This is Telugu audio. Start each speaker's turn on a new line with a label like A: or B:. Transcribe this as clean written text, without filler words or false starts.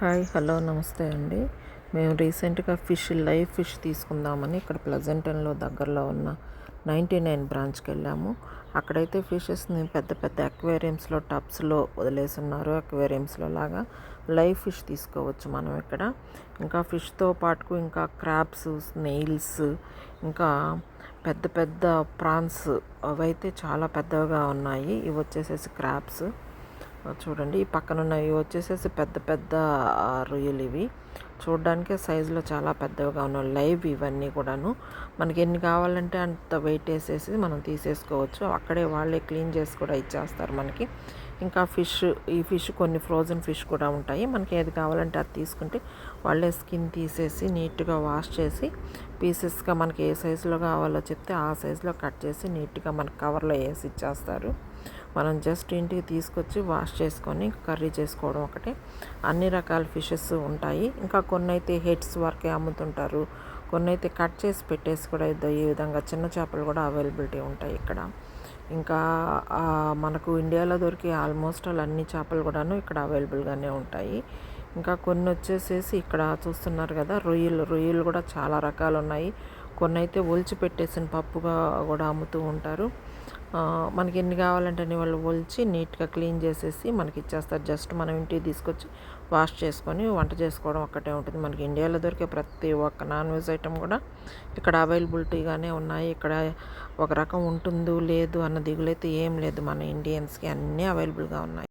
A: హాయ్ హలో నమస్తే అండి. మేము రీసెంట్గా లైవ్ ఫిష్ తీసుకుందామని ఇక్కడ ప్లజెంటన్లో దగ్గరలో ఉన్న 99 బ్రాంచ్కి వెళ్ళాము. అక్కడైతే ఫిషెస్ని పెద్ద పెద్ద అక్వేరియంస్లో టబ్స్లో వదిలేస్తున్నారు. అక్వేరియంస్లో లాగా లైవ్ ఫిష్ తీసుకోవచ్చు మనం ఇక్కడ. ఇంకా ఫిష్తో పాటుకు ఇంకా క్రాబ్స్, స్నేయిల్స్, ఇంకా పెద్ద పెద్ద ప్రాన్స్ అవైతే చాలా పెద్దగా ఉన్నాయి. ఇవి వచ్చేసేసి క్రాబ్స్ చూడండి. ఈ పక్కన ఉన్నవి వచ్చేసేసి పెద్ద పెద్ద రొయ్యలు. ఇవి చూడడానికి సైజులో చాలా పెద్దగా ఉన్నాయి. లైవ్ ఇవన్నీ కూడాను. మనకి ఎన్ని కావాలంటే అంత వెయిట్ వేసేసి మనం తీసేసుకోవచ్చు. అక్కడే వాళ్ళే క్లీన్ చేసి కూడా ఇచ్చేస్తారు మనకి. ఇంకా ఈ ఫిష్ కొన్ని ఫ్రోజన్ ఫిష్ కూడా ఉంటాయి. మనకి ఏది కావాలంటే అది తీసుకుంటే వాళ్ళే స్కిన్ తీసేసి నీట్గా వాష్ చేసి పీసెస్గా మనకి ఏ సైజులో కావాలో చెప్తే ఆ సైజులో కట్ చేసి నీట్గా మనకి కవర్లో వేసి ఇచ్చేస్తారు. మనం జస్ట్ ఇంటికి తీసుకొచ్చి వాష్ చేసుకొని కర్రీ చేసుకోవడం ఒకటే. అన్ని రకాల ఫిషెస్ ఉంటాయి. ఇంకా కొన్ని అయితే హెడ్స్ వరకే అమ్ముతుంటారు. కొన్ని అయితే కట్ చేసి పెట్టేసి కూడా ఈ విధంగా చిన్న చేపలు కూడా అవైలబిలిటీ ఉంటాయి ఇక్కడ. ఇంకా మనకు ఇండియాలో దొరికే ఆల్మోస్ట్ అన్ని చేపలు కూడాను ఇక్కడ అవైలబుల్గానే ఉంటాయి. ఇంకా కొన్ని వచ్చేసేసి ఇక్కడ చూస్తున్నారు కదా, రొయ్యలు కూడా చాలా రకాలు ఉన్నాయి. కొన్ని అయితే ఒలిచి పెట్టేసిన పప్పుగా కూడా అమ్ముతూ ఉంటారు. మనకి ఎన్ని కావాలంటే అన్ని వాళ్ళు ఒలిచి నీట్గా క్లీన్ చేసేసి మనకి ఇచ్చేస్తారు. జస్ట్ మనం ఇంటికి తీసుకొచ్చి వాష్ చేసుకొని వంట చేసుకోవడం ఒక్కటే ఉంటుంది. మనకి ఇండియాలో దొరికే ప్రతి ఒక్క నాన్ వెజ్ ఐటమ్ కూడా ఇక్కడ అవైలబిలిటీగానే ఉన్నాయి. ఇక్కడ ఒక రకం ఉంటుందో లేదు అన్న దిగులైతే ఏం లేదు. మన ఇండియన్స్కి అన్నీ అవైలబుల్గా ఉన్నాయి.